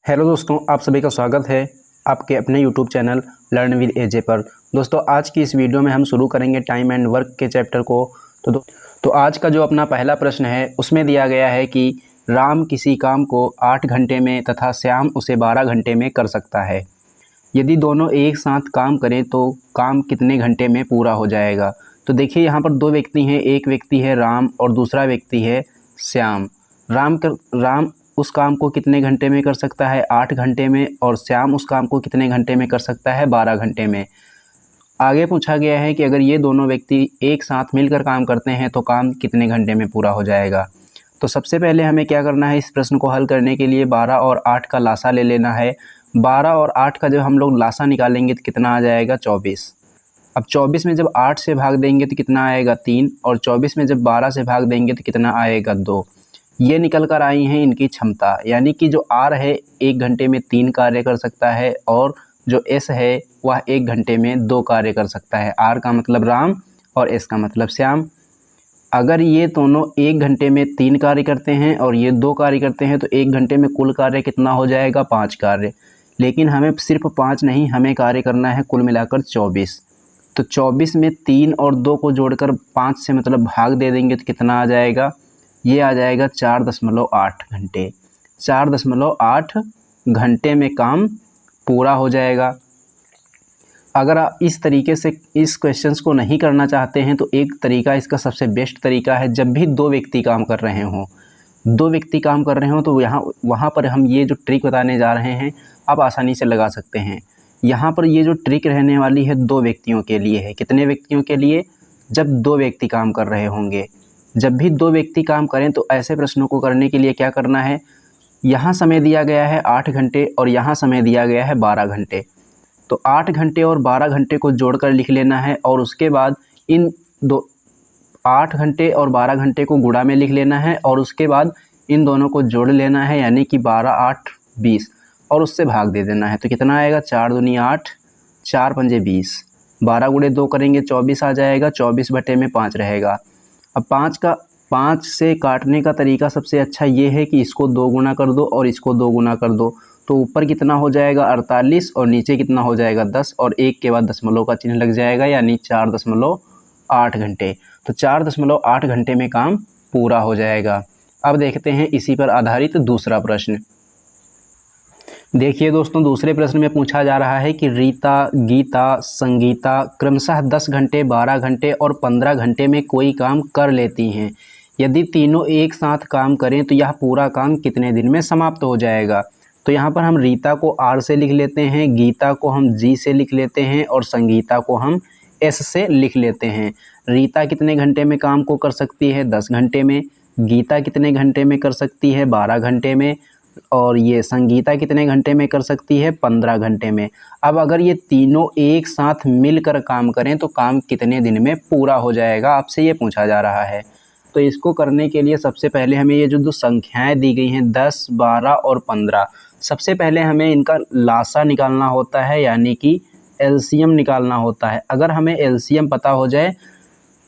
Hello दोस्तों, आप सभी का स्वागत है आपके अपने यूट्यूब चैनल लर्न विद एजे पर। दोस्तों, आज की इस वीडियो में हम शुरू करेंगे टाइम एंड वर्क के चैप्टर को। तो आज का जो अपना पहला प्रश्न है उसमें दिया गया है कि राम किसी काम को 8 घंटे में तथा श्याम उसे 12 घंटे में कर सकता है। यदि दोनों एक साथ काम करें तो काम कितने घंटे में पूरा हो जाएगा। तो देखिए, यहाँ पर दो व्यक्ति हैं, एक व्यक्ति है राम और दूसरा व्यक्ति है श्याम। राम उस काम को कितने घंटे में कर सकता है, 8 घंटे में, और श्याम उस काम को कितने घंटे में कर सकता है, 12 घंटे में। आगे पूछा गया है कि अगर ये दोनों व्यक्ति एक साथ मिलकर काम करते हैं तो काम कितने घंटे में पूरा हो जाएगा। तो सबसे पहले हमें क्या करना है, इस प्रश्न को हल करने के लिए 12 और 8 का लासा ले लेना है। 12 और 8 का जब हम लोग लासा निकालेंगे तो कितना आ जाएगा, 24। अब 24 में जब 8 से भाग देंगे तो कितना आएगा, 3, और 24 में जब 12 से भाग देंगे तो कितना आएगा, 2। ये निकल कर आई हैं इनकी क्षमता, यानी कि जो आर है 1 घंटे में 3 कार्य कर सकता है और जो एस है वह 1 घंटे में 2 कार्य कर सकता है। आर का मतलब राम और एस का मतलब श्याम। अगर ये दोनों 1 घंटे में 3 कार्य करते हैं और ये 2 कार्य करते हैं तो 1 घंटे में कुल कार्य कितना हो जाएगा, 5 कार्य। लेकिन हमें सिर्फ 5 नहीं, हमें कार्य करना है कुल मिलाकर 24। तो 24 में 3 और 2 को जोड़कर 5 से मतलब भाग दे देंगे तो कितना आ जाएगा, ये आ जाएगा 4.8 घंटे। 4.8 घंटे में काम पूरा हो जाएगा। अगर आप इस तरीके से इस क्वेश्चंस को नहीं करना चाहते हैं तो एक तरीका, इसका सबसे बेस्ट तरीका है, जब भी दो व्यक्ति काम कर रहे हों तो वहाँ पर हम ये जो ट्रिक बताने जा रहे हैं आप आसानी से लगा सकते हैं। यहाँ पर ये जो ट्रिक रहने वाली है 2 व्यक्तियों के लिए है। कितने व्यक्तियों के लिए, जब 2 व्यक्ति काम कर रहे होंगे। जब भी 2 व्यक्ति काम करें तो ऐसे प्रश्नों को करने के लिए क्या करना है, यहाँ समय दिया गया है 8 घंटे और यहाँ समय दिया गया है 12 घंटे। तो 8 घंटे और 12 घंटे को जोड़कर लिख लेना है और उसके बाद इन 8 घंटे और 12 घंटे को गुणा में लिख लेना है और उसके बाद इन दोनों को जोड़ लेना है, यानी कि 12, 8, 20 और उससे भाग दे देना है। तो कितना आएगा, 4 दूनी 8, 4 पंजे 20, 12 गुणे 2 करेंगे 24 आ जाएगा, 24 बटे में 5 रहेगा। अब 5 से काटने का तरीका सबसे अच्छा ये है कि इसको 2 गुना कर दो और इसको 2 गुना कर दो, तो ऊपर कितना हो जाएगा 48 और नीचे कितना हो जाएगा 10 और 1 के बाद दशमलव का चिन्ह लग जाएगा, यानी 4.8 घंटे। तो 4.8 घंटे में काम पूरा हो जाएगा। अब देखते हैं इसी पर आधारित दूसरा प्रश्न। देखिए दोस्तों, दूसरे प्रश्न में पूछा जा रहा है कि रीता, गीता, संगीता क्रमशः 10 घंटे, 12 घंटे और 15 घंटे में कोई काम कर लेती हैं। यदि तीनों एक साथ काम करें तो यह पूरा काम कितने दिन में समाप्त हो जाएगा। तो यहाँ पर हम रीता को आर से लिख लेते हैं, गीता को हम जी से लिख लेते हैं और संगीता को हम एस से लिख लेते हैं। रीता कितने घंटे में काम को कर सकती है, 10 घंटे में। गीता कितने घंटे में कर सकती है, 12 घंटे में। और ये संगीता कितने घंटे में कर सकती है, 15 घंटे में। अब अगर ये तीनों एक साथ मिलकर काम करें तो काम कितने दिन में पूरा हो जाएगा, आपसे ये पूछा जा रहा है। तो इसको करने के लिए सबसे पहले हमें ये जो 2 संख्याएं दी गई हैं 10, 12 और 15, सबसे पहले हमें इनका लासा निकालना होता है, यानी कि एलसीएम निकालना होता है। अगर हमें एलसीएम पता हो जाए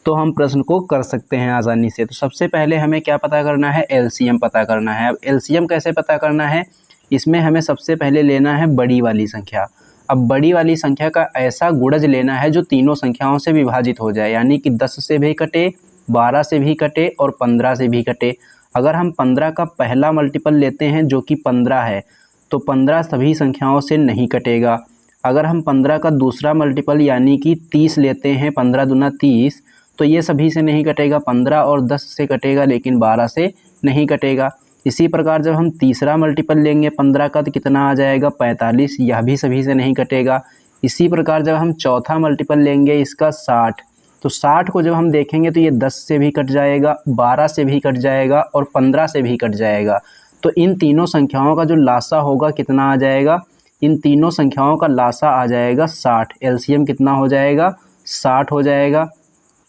तो हम प्रश्न को कर सकते हैं आसानी से। तो सबसे पहले हमें क्या पता करना है, एलसीएम पता करना है। अब एलसीएम कैसे पता करना है, इसमें हमें सबसे पहले लेना है बड़ी वाली संख्या। अब बड़ी वाली संख्या का ऐसा गुणज लेना है जो तीनों संख्याओं से विभाजित हो जाए, यानी कि 10 से भी कटे, 12 से भी कटे और 15 से भी कटे। अगर हम 15 का पहला मल्टीपल लेते हैं जो कि 15 है तो 15 सभी संख्याओं से नहीं कटेगा। अगर हम 15 का दूसरा मल्टीपल यानी कि 30 लेते हैं, 15 दूना 30, तो ये सभी से नहीं कटेगा। 15 और 10 से कटेगा लेकिन 12 से नहीं कटेगा। इसी प्रकार जब हम तीसरा मल्टीपल लेंगे 15 का तो कितना आ जाएगा, 45, यह भी सभी से नहीं कटेगा। इसी प्रकार जब हम चौथा मल्टीपल लेंगे इसका 60, तो 60 को जब हम देखेंगे तो ये 10 से भी कट जाएगा, 12 से भी कट जाएगा और 15 से भी कट जाएगा। तो इन तीनों संख्याओं का जो लासा होगा कितना आ जाएगा, इन तीनों संख्याओं का लासा आ जाएगा 60। एलसीएम कितना हो जाएगा, 60 हो जाएगा।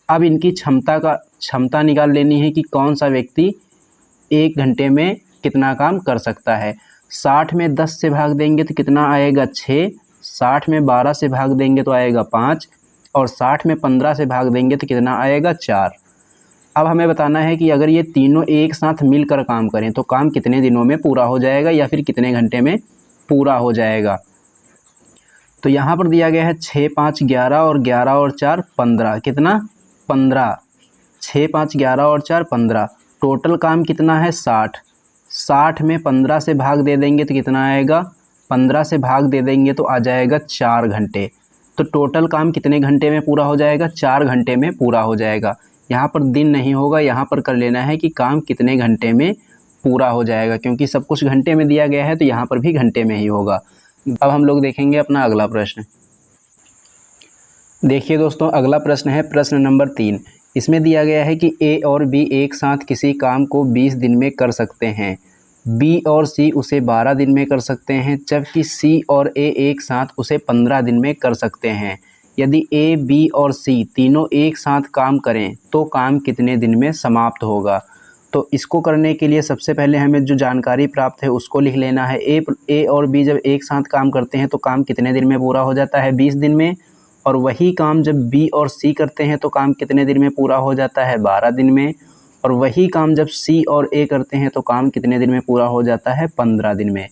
अब इनकी क्षमता निकाल लेनी है कि कौन सा व्यक्ति 1 घंटे में कितना काम कर सकता है। 60 में 10 से भाग देंगे तो कितना आएगा, 6। 60 में 12 से भाग देंगे तो आएगा 5 और 60 में 15 से भाग देंगे तो कितना आएगा, 4। अब हमें बताना है कि अगर ये तीनों एक साथ मिलकर काम करें तो काम कितने दिनों में पूरा हो जाएगा या फिर कितने घंटे में पूरा हो जाएगा। तो यहाँ पर दिया गया है 6, 5, 11 और 11 और 4 15। कितना? 15। 6, 5, 11 और 4 15। टोटल काम कितना है? 60। 60 में 15 से भाग दे देंगे तो कितना आएगा? 15 से भाग दे देंगे तो आ जाएगा 4 घंटे। तो टोटल काम कितने घंटे में पूरा हो जाएगा? 4 घंटे में पूरा हो जाएगा। यहाँ पर दिन नहीं होगा, यहाँ पर कर लेना है कि काम कितने घंटे में पूरा हो जाएगा, क्योंकि सब कुछ घंटे में दिया गया है तो यहाँ पर भी घंटे में ही होगा। अब हम लोग देखेंगे अपना अगला प्रश्न। देखिए दोस्तों, अगला प्रश्न है प्रश्न नंबर 3। इसमें दिया गया है कि ए और बी एक साथ किसी काम को 20 दिन में कर सकते हैं, बी और सी उसे 12 दिन में कर सकते हैं, जबकि सी और ए एक साथ उसे 15 दिन में कर सकते हैं। यदि ए, बी और सी तीनों एक साथ काम करें तो काम कितने दिन में समाप्त होगा। तो इसको करने के लिए सबसे पहले हमें जो जानकारी प्राप्त है उसको लिख लेना है। ए और बी जब एक साथ काम करते हैं तो काम कितने दिन में पूरा हो जाता है? 20 दिन में। और वही काम जब बी और सी करते हैं तो काम कितने दिन में पूरा हो जाता है? 12 दिन में। और वही काम जब सी और ए करते हैं तो काम कितने दिन में पूरा हो जाता है? 15 दिन में।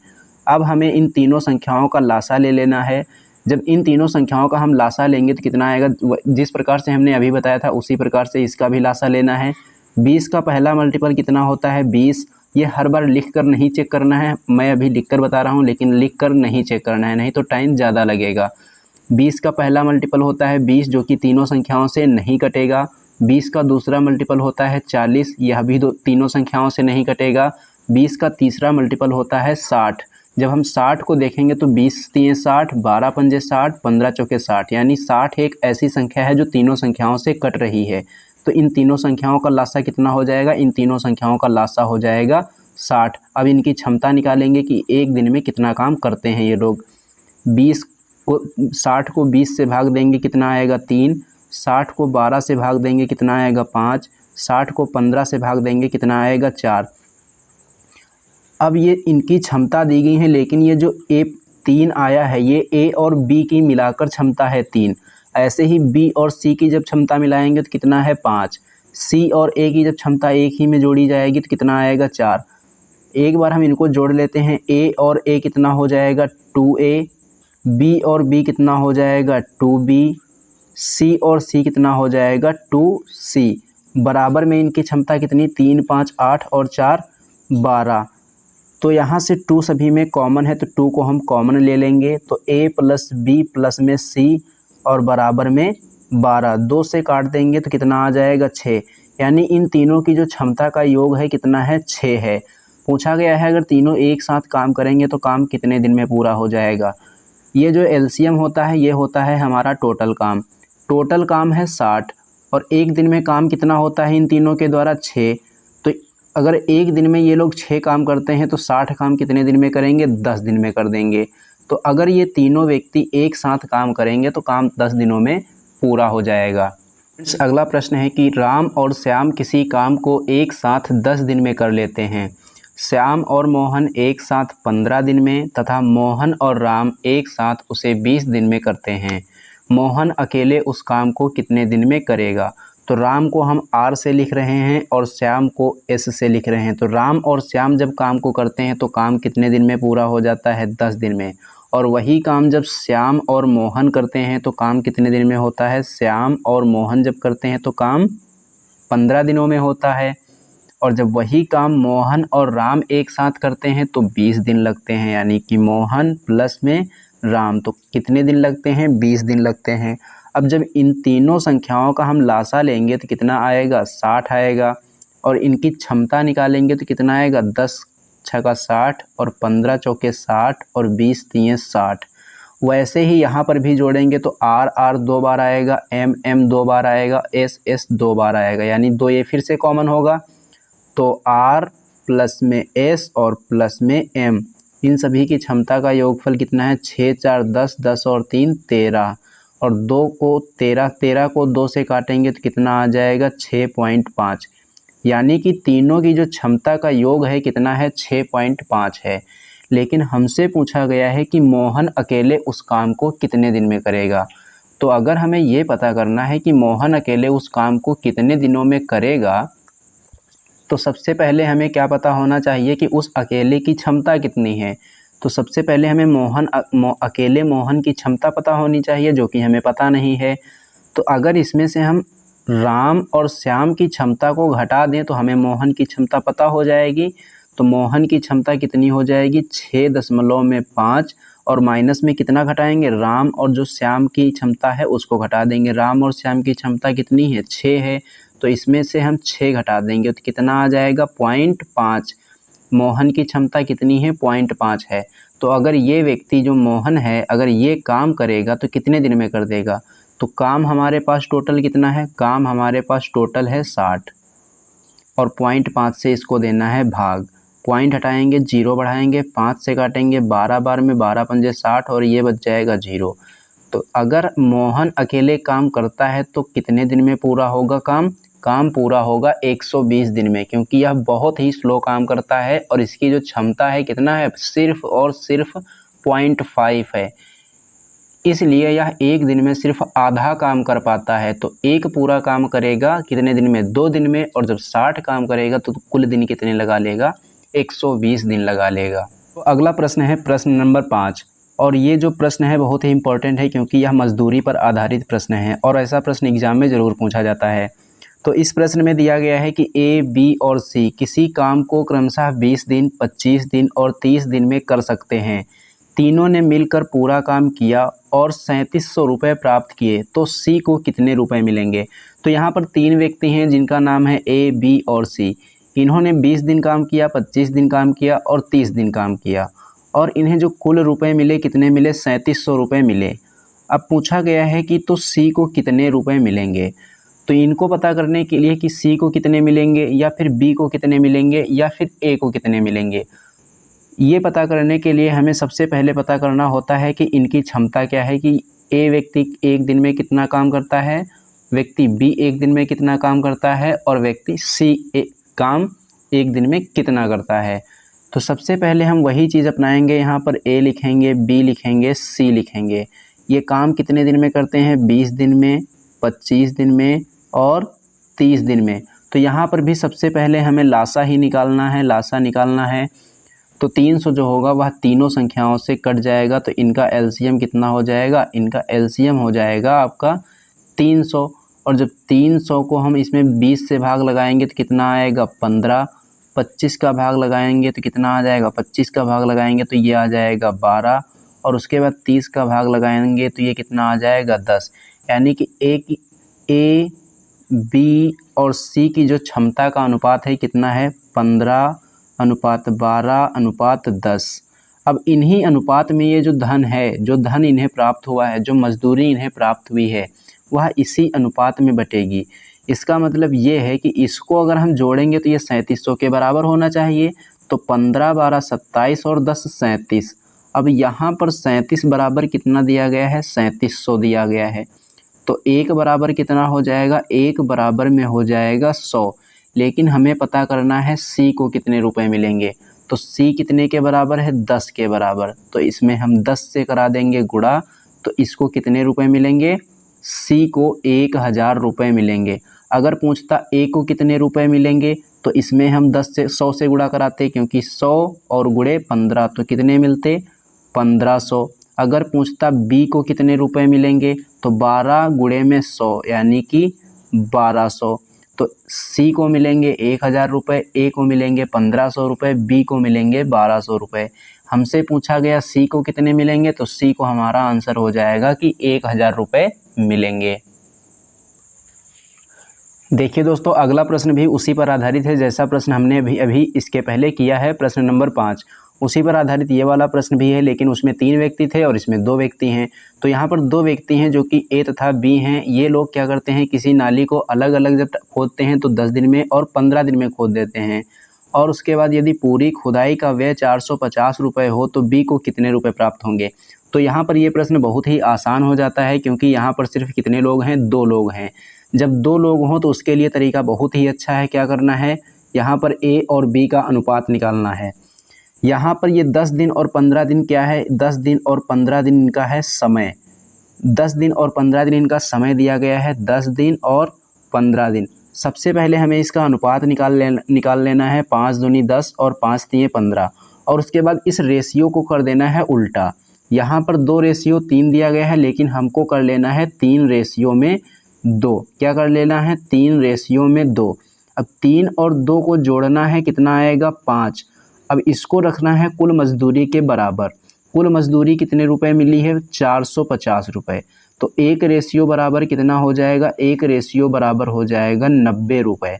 अब हमें इन तीनों संख्याओं का लासा ले लेना है। जब इन तीनों संख्याओं का हम लासा लेंगे तो कितना आएगा? जिस प्रकार से हमने अभी बताया था उसी प्रकार से इसका भी लासा लेना है। 20 का पहला मल्टीपल कितना होता है? 20। ये हर बार लिख कर नहीं चेक करना है, मैं अभी लिख कर बता रहा हूँ, लेकिन लिख कर नहीं चेक करना है, नहीं तो टाइम ज़्यादा लगेगा। 20 का पहला मल्टीपल होता है 20, जो कि तीनों संख्याओं से नहीं कटेगा। 20 का दूसरा मल्टीपल होता है 40, यह भी तीनों संख्याओं से नहीं कटेगा। 20 का तीसरा मल्टीपल होता है 60। जब हम 60 को देखेंगे तो 20 3 60, 12 पंजे 60, 15 चौके 60, यानी 60 एक ऐसी संख्या है जो तीनों संख्याओं से कट रही है। तो इन तीनों संख्याओं का लासा कितना हो जाएगा? इन तीनों संख्याओं का लासा हो जाएगा 60। अब इनकी क्षमता निकालेंगे कि एक दिन में कितना काम करते हैं ये लोग। 60 को 20 से भाग देंगे, कितना आएगा? 3। 60 को 12 से भाग देंगे, कितना आएगा? 5। 60 को 15 से भाग देंगे, कितना आएगा? 4। अब ये इनकी क्षमता दी गई है, लेकिन ये जो ए 3 आया है ये ए और बी की मिलाकर क्षमता है 3। ऐसे ही बी और सी की जब क्षमता मिलाएंगे तो कितना है? 5। सी और ए की जब क्षमता एक ही में जोड़ी जाएगी तो कितना आएगा? 4। एक बार हम इनको जोड़ लेते हैं। ए और ए कितना हो जाएगा? 2a। बी और बी कितना हो जाएगा? 2b। सी और सी कितना हो जाएगा? 2c। बराबर में इनकी क्षमता कितनी? 3, 5, 8 और 4 12। तो यहाँ से 2 सभी में कॉमन है तो 2 को हम कॉमन ले लेंगे। तो a प्लस बी प्लस में c और बराबर में 12। 2 से काट देंगे तो कितना आ जाएगा? 6। यानी इन तीनों की जो क्षमता का योग है कितना है? 6 है। पूछा गया है अगर तीनों एक साथ काम करेंगे तो काम कितने दिन में पूरा हो जाएगा। ये जो एलसीएम होता है ये होता है हमारा टोटल काम। टोटल काम है 60 और एक दिन में काम कितना होता है इन तीनों के द्वारा? 6। तो अगर एक दिन में ये लोग 6 काम करते हैं तो 60 काम कितने दिन में करेंगे? 10 दिन में कर देंगे। तो अगर ये तीनों व्यक्ति एक साथ काम करेंगे तो काम 10 दिनों में पूरा हो जाएगा। अगला प्रश्न है कि राम और श्याम किसी काम को एक साथ 10 दिन में कर लेते हैं। श्याम और मोहन एक साथ 15 दिन में तथा मोहन और राम एक साथ उसे 20 दिन में करते हैं। मोहन अकेले उस काम को कितने दिन में करेगा। तो राम को हम आर से लिख रहे हैं और श्याम को एस से लिख रहे हैं। तो राम और श्याम जब काम को करते हैं तो काम कितने दिन में पूरा हो जाता है? 10 दिन में। और वही काम जब श्याम और मोहन करते हैं तो काम कितने दिन में होता है? श्याम और मोहन जब करते हैं तो काम 15 दिनों में होता है। और जब वही काम मोहन और राम एक साथ करते हैं तो 20 दिन लगते हैं। यानी कि मोहन प्लस में राम तो कितने दिन लगते हैं? 20 दिन लगते हैं। अब जब इन तीनों संख्याओं का हम लासा लेंगे तो कितना आएगा? 60 आएगा। और इनकी क्षमता निकालेंगे तो कितना आएगा? 10 छका 60 और 15 चौके 60 और 20 तिये 60। वैसे ही यहाँ पर भी जोड़ेंगे तो आर आर 2 बार आएगा, एम एम 2 बार आएगा, एस एस 2 बार आएगा, यानी 2 ये फिर से कॉमन होगा। तो आर प्लस में एस और प्लस में एम, इन सभी की क्षमता का योगफल कितना है? 6 4 10, 10 और 3 13 और 2 को 13 को 2 से काटेंगे तो कितना आ जाएगा? 6.5। यानी कि तीनों की जो क्षमता का योग है कितना है? 6.5 है। लेकिन हमसे पूछा गया है कि मोहन अकेले उस काम को कितने दिन में करेगा। तो अगर हमें ये पता करना है कि मोहन अकेले उस काम को कितने दिनों में करेगा तो सबसे पहले हमें क्या पता होना चाहिए कि उस अकेले की क्षमता कितनी है। तो सबसे पहले हमें अकेले मोहन की क्षमता पता होनी चाहिए, जो कि हमें पता नहीं है। तो अगर इसमें से हम राम और श्याम की क्षमता को घटा दें तो हमें मोहन की क्षमता पता हो जाएगी। तो मोहन की क्षमता कितनी हो जाएगी, 6.5 और माइनस में कितना घटाएंगे, राम और जो श्याम की क्षमता है उसको घटा देंगे। राम और श्याम की क्षमता कितनी है, 6 है, तो इसमें से हम 6 घटा देंगे तो कितना आ जाएगा, 0.5। मोहन की क्षमता कितनी है, 0.5 है। तो अगर ये व्यक्ति जो मोहन है अगर ये काम करेगा तो कितने दिन में कर देगा। तो काम हमारे पास टोटल कितना है, काम हमारे पास टोटल है 60 और 0.5 से इसको देना है भाग। पॉइंट हटाएंगे, 0 बढ़ाएंगे, 5 से काटेंगे, 12 बार में 12 पंजे 60 और ये बच जाएगा 0। तो अगर मोहन अकेले काम करता है तो कितने दिन में पूरा होगा काम, काम पूरा होगा 120 दिन में, क्योंकि यह बहुत ही स्लो काम करता है और इसकी जो क्षमता है कितना है, सिर्फ और सिर्फ 0.5 है। इसलिए यह एक दिन में सिर्फ आधा काम कर पाता है। तो एक पूरा काम करेगा कितने दिन में, 2 दिन में, और जब 60 काम करेगा तो कुल दिन कितने लगा लेगा, 120 दिन लगा लेगा। तो अगला प्रश्न है प्रश्न नंबर 5, और ये जो प्रश्न है बहुत ही इंपॉर्टेंट है क्योंकि यह मजदूरी पर आधारित प्रश्न है और ऐसा प्रश्न एग्जाम में ज़रूर पूछा जाता है। तो इस प्रश्न में दिया गया है कि ए, बी और सी किसी काम को क्रमशः 20 दिन, 25 दिन और 30 दिन में कर सकते हैं। तीनों ने मिलकर पूरा काम किया और 3700 रुपये प्राप्त किए, तो सी को कितने रुपए मिलेंगे। तो यहाँ पर 3 व्यक्ति हैं जिनका नाम है ए, बी और सी। इन्होंने 20 दिन काम किया, 25 दिन काम किया और 30 दिन काम किया और इन्हें जो कुल रुपए मिले कितने मिले, 3700 रुपये मिले। अब पूछा गया है कि तो सी को कितने रुपए मिलेंगे। तो इनको पता करने के लिए कि सी को कितने मिलेंगे या फिर बी को कितने मिलेंगे या फिर ए को कितने मिलेंगे, ये पता करने के लिए हमें सबसे पहले पता करना होता है कि इनकी क्षमता क्या है, कि ए व्यक्ति एक दिन में कितना काम करता है, व्यक्ति बी एक दिन में कितना काम करता है और व्यक्ति सी काम एक दिन में कितना करता है। तो सबसे पहले हम वही चीज़ अपनाएंगे, यहाँ पर ए लिखेंगे, बी लिखेंगे, सी लिखेंगे। ये काम कितने दिन में करते हैं, 20 दिन में, 25 दिन में और 30 दिन में। तो यहाँ पर भी सबसे पहले हमें लासा ही निकालना है, लासा निकालना है। तो 300 जो होगा वह तीनों संख्याओं से कट जाएगा, तो इनका एलसीएम कितना हो जाएगा, इनका एलसीएम हो जाएगा आपका 300। और जब 300 को हम इसमें 20 से भाग लगाएंगे तो कितना आएगा, 15। 25 का भाग लगाएंगे तो कितना आ जाएगा, 25 का भाग लगाएंगे तो ये आ जाएगा 12 और उसके बाद 30 का भाग लगाएंगे तो ये कितना आ जाएगा, 10। यानी कि ए, बी और सी की जो क्षमता का अनुपात है कितना है, 15:12:10। अब इन्हीं अनुपात में ये जो धन है, जो धन इन्हें प्राप्त हुआ है, जो मजदूरी इन्हें प्राप्त हुई है, वह इसी अनुपात में बटेगी। इसका मतलब ये है कि इसको अगर हम जोड़ेंगे तो ये 3700 के बराबर होना चाहिए। तो 15, 12, 27 और 10 37। अब यहाँ पर 37 बराबर कितना दिया गया है, 3700 दिया गया है। तो 1 बराबर कितना हो जाएगा, 1 बराबर में हो जाएगा 100। लेकिन हमें पता करना है सी को कितने रुपए मिलेंगे। तो सी कितने के बराबर है, 10 के बराबर। तो इसमें हम 10 से करा देंगे गुणा, तो इसको कितने रुपए मिलेंगे, सी को 1000 रुपये मिलेंगे। अगर पूछता ए को कितने रुपए मिलेंगे तो इसमें हम 100 से गुणा कराते, क्योंकि 100 और गुणे 15 तो कितने मिलते, 1500। अगर पूछता बी को कितने रुपए मिलेंगे तो 12 गुणे में 100 यानी कि 1200। तो सी को मिलेंगे 1000 रुपये, ए को मिलेंगे 1500 रुपये, बी को मिलेंगे 1200 रुपये। हमसे पूछा गया सी को कितने मिलेंगे, तो सी को हमारा आंसर हो जाएगा कि 1000 रुपये मिलेंगे। देखिए दोस्तों, अगला प्रश्न भी उसी पर आधारित है जैसा प्रश्न हमने अभी इसके पहले किया है, प्रश्न नंबर 5। उसी पर आधारित ये वाला प्रश्न भी है, लेकिन उसमें 3 व्यक्ति थे और इसमें 2 व्यक्ति हैं। तो यहाँ पर 2 व्यक्ति हैं जो कि ए तथा बी हैं। ये लोग क्या करते हैं, किसी नाली को अलग अलग जब खोदते हैं तो 10 दिन में और 15 दिन में खोद देते हैं। और उसके बाद यदि पूरी खुदाई का व्यय 450 रुपये हो तो बी को कितने रुपये प्राप्त होंगे। तो यहाँ पर ये प्रश्न बहुत ही आसान हो जाता है, क्योंकि यहाँ पर सिर्फ कितने लोग हैं, 2 लोग हैं। जब 2 लोग हों तो उसके लिए तरीका बहुत ही अच्छा है। क्या करना है, यहाँ पर ए और बी का अनुपात निकालना है। यहाँ पर ये 10 दिन और 15 दिन क्या है, 10 दिन और 15 दिन इनका है समय। 10 दिन और 15 दिन इनका समय दिया गया है, 10 दिन और 15 दिन सबसे पहले हमें इसका अनुपात निकाल लेना है। 5 दूनी 10 और 5 तिये 15, और उसके बाद इस रेशियो को कर देना है उल्टा। यहाँ पर 2 रेशियो 3 दिया गया है, लेकिन हमको कर लेना है 3 रेशियो में 2। क्या कर लेना है? 3 रेशियो में 2। अब 3 और 2 को जोड़ना है, कितना आएगा? 5। अब इसको रखना है कुल मजदूरी के बराबर। कुल मजदूरी कितने रुपए मिली है? 450 रुपये। तो 1 रेशियो बराबर कितना हो जाएगा? 1 रेशियो बराबर हो जाएगा 90 रुपये।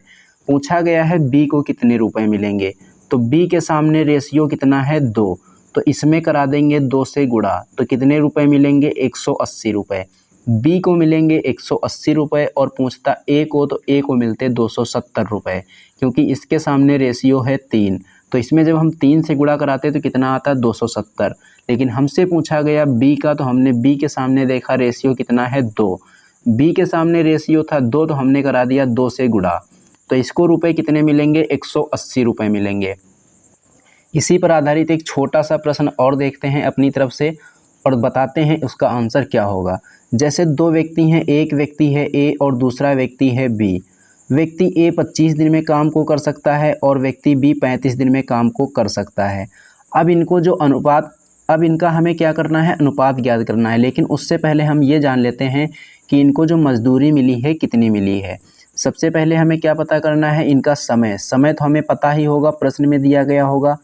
पूछा गया है बी को कितने रुपए मिलेंगे, तो बी के सामने रेशियो कितना है? 2, तो इसमें करा देंगे 2 से गुणा, तो कितने रुपए मिलेंगे? 180 रुपये। बी को मिलेंगे 180 रुपये, और पूछता ए को, तो ए को मिलते 270 रुपये, क्योंकि इसके सामने रेशियो है 3। तो इसमें जब हम 3 से गुणा कराते तो कितना आता? 270। लेकिन हमसे पूछा गया बी का, तो हमने बी के सामने देखा रेशियो कितना है? 2। बी के सामने रेशियो था 2, तो हमने करा दिया 2 से गुणा। तो इसको रुपए कितने मिलेंगे? 180 रुपये मिलेंगे। इसी पर आधारित एक छोटा सा प्रश्न और देखते हैं अपनी तरफ से, और बताते हैं उसका आंसर क्या होगा। जैसे 2 व्यक्ति हैं, एक व्यक्ति है ए और दूसरा व्यक्ति है बी। व्यक्ति ए 25 दिन में काम को कर सकता है और व्यक्ति बी 35 दिन में काम को कर सकता है। अब इनको जो अनुपात, अब इनका हमें क्या करना है? अनुपात ज्ञात करना है। लेकिन उससे पहले हम ये जान लेते हैं कि इनको जो मजदूरी मिली है कितनी मिली है। सबसे पहले हमें क्या पता करना है? इनका समय। समय तो हमें पता ही होगा, प्रश्न में दिया गया होगा।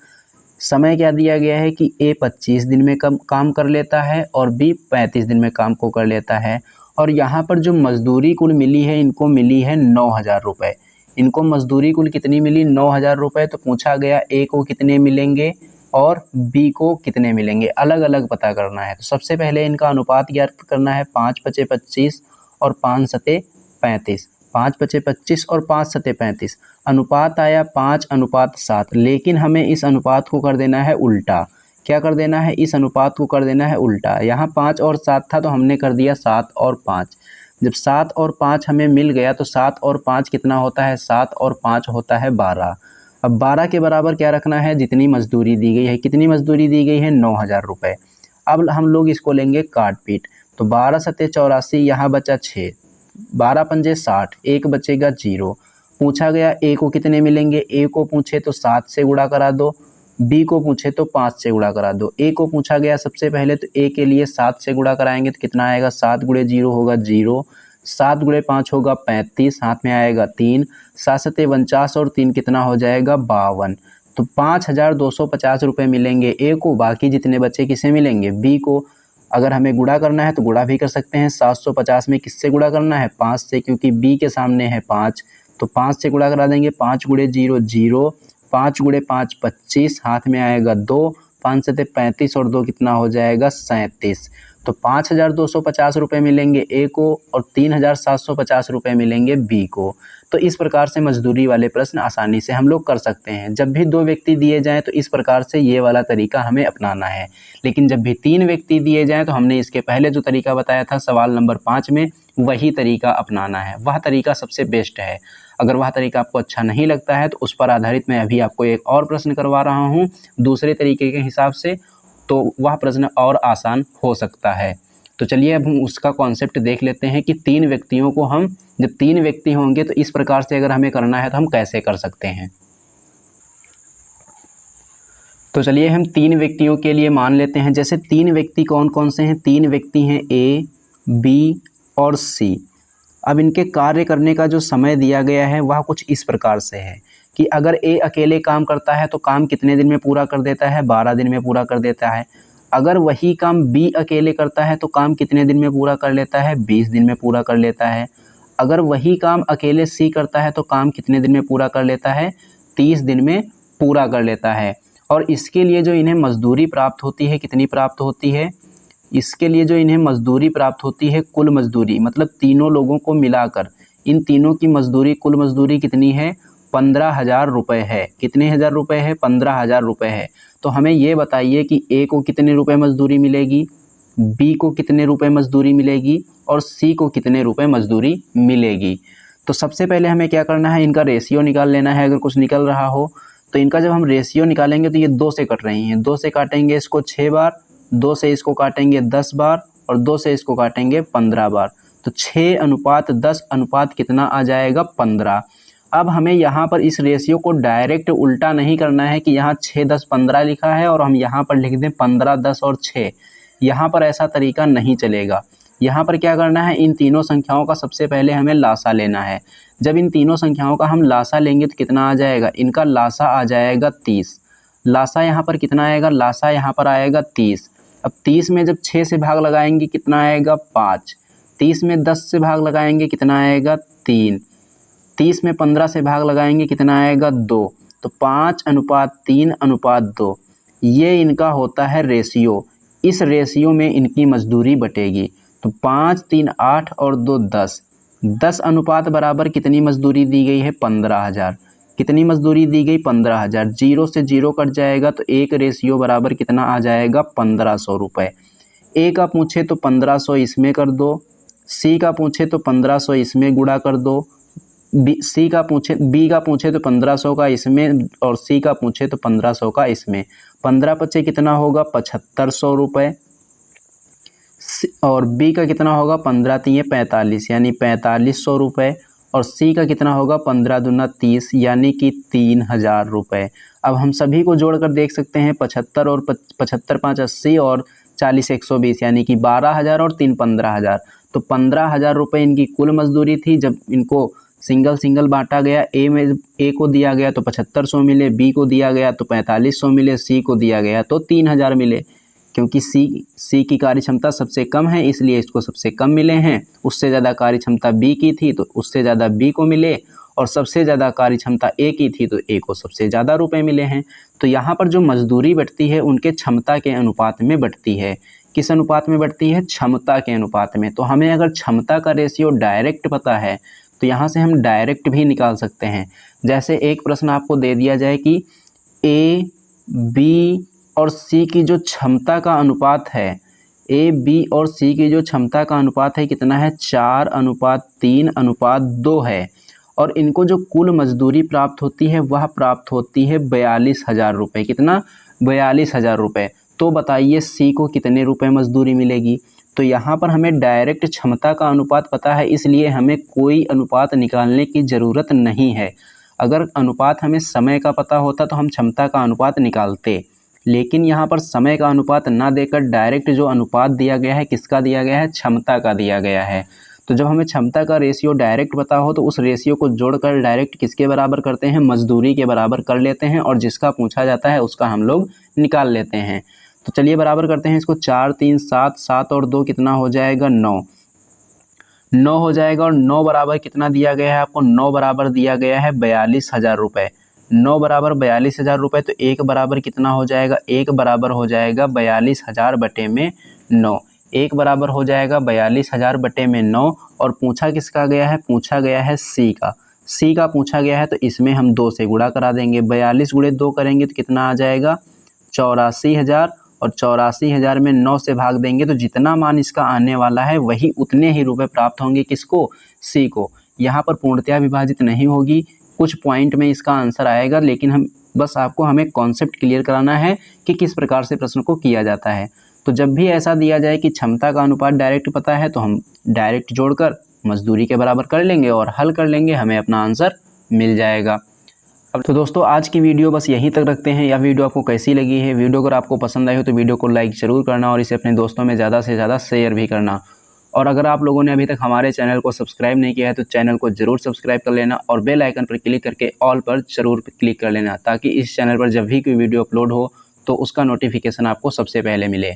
समय क्या दिया गया है कि ए 25 दिन में काम कर लेता है और बी 35 दिन में काम को कर लेता है। और यहाँ पर जो मजदूरी कुल मिली है, इनको मिली है 9000 रुपये। इनको मजदूरी कुल कितनी मिली? 9000 रुपये। तो पूछा गया ए को कितने मिलेंगे और बी को कितने मिलेंगे, अलग अलग पता करना है। तो सबसे पहले इनका अनुपात ज्ञात करना है। 5 पचे 25 और 5 सते 35। 5 पचे 25 और 5 सते 35। अनुपात आया 5:7। लेकिन हमें इस अनुपात को कर देना है उल्टा। क्या कर देना है? इस अनुपात को कर देना है उल्टा। यहाँ 5 और 7 था, तो हमने कर दिया 7 और 5। जब 7 और 5 हमें मिल गया, तो 7 और 5 कितना होता है? 7 और 5 होता है 12। अब 12 के बराबर क्या रखना है? जितनी मजदूरी दी गई है। कितनी मजदूरी दी गई है? 9000 रुपये। अब हम लोग इसको लेंगे काट पीट। तो 12 सते 84, यहाँ बचा 6। 12 पंजे 60, 1 बचेगा 0। पूछा गया ए को कितने मिलेंगे। ए को पूछे तो 7 से गुणा करा दो, बी को पूछे तो 5 से गुणा करा दो। ए को पूछा गया सबसे पहले, तो ए के लिए 7 से गुणा कराएंगे तो कितना आएगा? 7 गुणे 0 होगा 0। 7 गुणे 5 होगा 35, हाथ में आएगा 3। 7 सते 49 और 3 कितना हो जाएगा? 52। तो 5250 रुपये मिलेंगे ए को। बाकी जितने बच्चे किसे मिलेंगे? बी को। अगर हमें गुणा करना है तो गुणा भी कर सकते हैं। 750 में किससे गुणा करना है? 5 से, क्योंकि बी के सामने है 5। तो 5 से गुणा करा देंगे। 5 गुणे 0 0। 5 गुणे 5 25, हाथ में आएगा 2। 5 सते 35 और 2 कितना हो जाएगा? 37। तो 5250 रुपये मिलेंगे ए को और 3750 रुपये मिलेंगे बी को। तो इस प्रकार से मजदूरी वाले प्रश्न आसानी से हम लोग कर सकते हैं। जब भी 2 व्यक्ति दिए जाएं तो इस प्रकार से ये वाला तरीका हमें अपनाना है। लेकिन जब भी 3 व्यक्ति दिए जाएं तो हमने इसके पहले जो तरीका बताया था सवाल नंबर 5 में, वही तरीका अपनाना है। वह तरीका सबसे बेस्ट है। अगर वह तरीका आपको अच्छा नहीं लगता है तो उस पर आधारित मैं अभी आपको एक और प्रश्न करवा रहा हूँ दूसरे तरीके के हिसाब से, तो वह प्रश्न और आसान हो सकता है। तो चलिए अब हम उसका कॉन्सेप्ट देख लेते हैं कि 3 व्यक्तियों को हम, जब 3 व्यक्ति होंगे तो इस प्रकार से अगर हमें करना है तो हम कैसे कर सकते हैं। तो चलिए हम 3 व्यक्तियों के लिए मान लेते हैं। जैसे 3 व्यक्ति कौन कौन से हैं? 3 व्यक्ति हैं ए, बी और सी। अब इनके कार्य करने का जो समय दिया गया है वह कुछ इस प्रकार से है कि अगर ए अकेले काम करता है तो काम कितने दिन में पूरा कर देता है? 12 दिन में पूरा कर देता है। अगर वही काम बी अकेले करता है तो काम कितने दिन में पूरा कर लेता है? 20 दिन में पूरा कर लेता है। अगर वही काम अकेले सी करता है तो काम कितने दिन में पूरा कर लेता है? 30 दिन में पूरा कर लेता है। और इसके लिए जो इन्हें मजदूरी प्राप्त होती है, कितनी प्राप्त होती है? इसके लिए जो इन्हें मजदूरी प्राप्त होती है, कुल मजदूरी, मतलब तीनों लोगों को मिलाकर इन तीनों की मजदूरी, कुल मजदूरी कितनी है? 15,000 रुपये है। कितने हज़ार रुपये है? 15,000 रुपये है। तो हमें ये बताइए कि ए को कितने रुपए मजदूरी मिलेगी, बी को कितने रुपए मजदूरी मिलेगी और सी को कितने रुपए मजदूरी मिलेगी। तो सबसे पहले हमें क्या करना है? इनका रेशियो निकाल लेना है। अगर कुछ निकल रहा हो तो इनका जब हम रेशियो निकालेंगे तो ये 2 से कट रही हैं। 2 से काटेंगे इसको 6 बार, 2 से इसको काटेंगे 10 बार और 2 से इसको काटेंगे 15 बार। तो 6:10 अनुपात कितना आ जाएगा 15। अब हमें यहाँ पर इस रेशियो को डायरेक्ट उल्टा नहीं करना है कि यहाँ 6, 10, 15 लिखा है और हम यहाँ पर लिख दें 15, 10 और 6। यहाँ पर ऐसा तरीका नहीं चलेगा। यहाँ पर क्या करना है, इन तीनों संख्याओं का सबसे पहले हमें लासा लेना है। जब इन तीनों संख्याओं का हम लासा लेंगे तो कितना आ जाएगा, इनका लासा आ जाएगा 30। लासा यहाँ पर कितना आएगा, लासा यहाँ पर आएगा 30। अब 30 में जब 6 से भाग लगाएंगे कितना आएगा 5। 30 में 10 से भाग लगाएंगे कितना आएगा 3। 30 में 15 से भाग लगाएंगे कितना आएगा 2। तो 5:3:2 ये इनका होता है रेशियो। इस रेशियो में इनकी मजदूरी बटेगी। तो 5, 3, 8 और 2 10। 10 अनुपात बराबर कितनी मजदूरी दी गई है 15,000। कितनी मजदूरी दी गई 15,000। 0 से 0 कट जाएगा तो एक रेशियो बराबर कितना आ जाएगा 1500 रुपये। ए का पूछे तो 1500 इसमें कर दो, सी का पूछे तो 1500 इसमें गुणा कर दो, बी का पूछे तो 1500 का इसमें और सी का पूछे तो 1500 का इसमें। 15 पच्चे कितना होगा 7500 रुपये। और बी का कितना होगा 15 3 45 यानी 4500 रुपये। और सी का कितना होगा 15 दूना 30 यानी कि 3000 रुपये। अब हम सभी को जोड़कर देख सकते हैं 75 और 75 5 80 और 40 120 यानी कि 12,000 और 3 15,000। तो 15,000 रुपये इनकी कुल मजदूरी थी। जब इनको सिंगल बांटा गया, ए को दिया गया तो 7500 मिले, बी को दिया गया तो 4500 मिले, सी को दिया गया तो 3000 मिले। क्योंकि सी की कार्य क्षमता सबसे कम है इसलिए इसको सबसे कम मिले हैं। उससे ज़्यादा कार्य क्षमता बी की थी तो उससे ज़्यादा बी को मिले, और सबसे ज़्यादा कार्य क्षमता ए की थी तो ए को सबसे ज़्यादा रुपए मिले हैं। तो यहाँ पर जो मजदूरी बढ़ती है उनके क्षमता के अनुपात में बढ़ती है। किस अनुपात में बढ़ती है, क्षमता के अनुपात में। तो हमें अगर क्षमता का रेशियो डायरेक्ट पता है तो यहाँ से हम डायरेक्ट भी निकाल सकते हैं। जैसे एक प्रश्न आपको दे दिया जाए कि ए, बी और सी की जो क्षमता का अनुपात है, ए, बी और सी की जो क्षमता का अनुपात है कितना है 4:3:2 है। और इनको जो कुल मजदूरी प्राप्त होती है वह प्राप्त होती है 42,000 रुपये। कितना, 42,000 रुपये। तो बताइए सी को कितने रुपए मजदूरी मिलेगी। तो यहाँ पर हमें डायरेक्ट क्षमता का अनुपात पता है इसलिए हमें कोई अनुपात निकालने की ज़रूरत नहीं है। अगर अनुपात हमें समय का पता होता तो हम क्षमता का अनुपात निकालते, लेकिन यहाँ पर समय का अनुपात ना देकर डायरेक्ट जो अनुपात दिया गया है किसका दिया गया है, क्षमता का दिया गया है। तो जब हमें क्षमता का रेशियो डायरेक्ट पता हो तो उस रेशियो को जोड़कर डायरेक्ट किसके बराबर करते हैं, मजदूरी के बराबर कर लेते हैं, और जिसका पूछा जाता है उसका हम लोग निकाल लेते हैं। तो चलिए बराबर करते हैं इसको। 4 3 7 7 और 2 कितना हो जाएगा 9 हो जाएगा। और 9 बराबर कितना दिया गया है आपको, 9 बराबर दिया गया है 42,000 रुपये। 9 बराबर 42,000 रुपये। तो 1 बराबर कितना हो जाएगा, 1 बराबर हो जाएगा 42,000 बटे में 9। 1 बराबर हो जाएगा 42,000 बटे में 9। और पूछा किसका गया है, पूछा गया है सी का। सी का पूछा गया है तो इसमें हम 2 से गुणा करा देंगे। 42 × 2 करेंगे तो कितना आ जाएगा 84,000। और 84,000 में 9 से भाग देंगे तो जितना मान इसका आने वाला है वही उतने ही रुपए प्राप्त होंगे किसको, सी को। यहाँ पर पूर्णतया विभाजित नहीं होगी, कुछ पॉइंट में इसका आंसर आएगा, लेकिन हमें कॉन्सेप्ट क्लियर कराना है कि किस प्रकार से प्रश्न को किया जाता है। तो जब भी ऐसा दिया जाए कि क्षमता का अनुपात डायरेक्ट पता है तो हम डायरेक्ट जोड़कर मजदूरी के बराबर कर लेंगे और हल कर लेंगे, हमें अपना आंसर मिल जाएगा। अब तो दोस्तों आज की वीडियो बस यहीं तक रखते हैं। यह वीडियो आपको कैसी लगी है, वीडियो अगर आपको पसंद आई हो तो वीडियो को लाइक ज़रूर करना और इसे अपने दोस्तों में ज़्यादा से ज़्यादा शेयर भी करना। और अगर आप लोगों ने अभी तक हमारे चैनल को सब्सक्राइब नहीं किया है तो चैनल को ज़रूर सब्सक्राइब कर लेना और बेल आइकन पर क्लिक करके ऑल पर ज़रूर क्लिक कर लेना, ताकि इस चैनल पर जब भी कोई वीडियो अपलोड हो तो उसका नोटिफिकेशन आपको सबसे पहले मिले।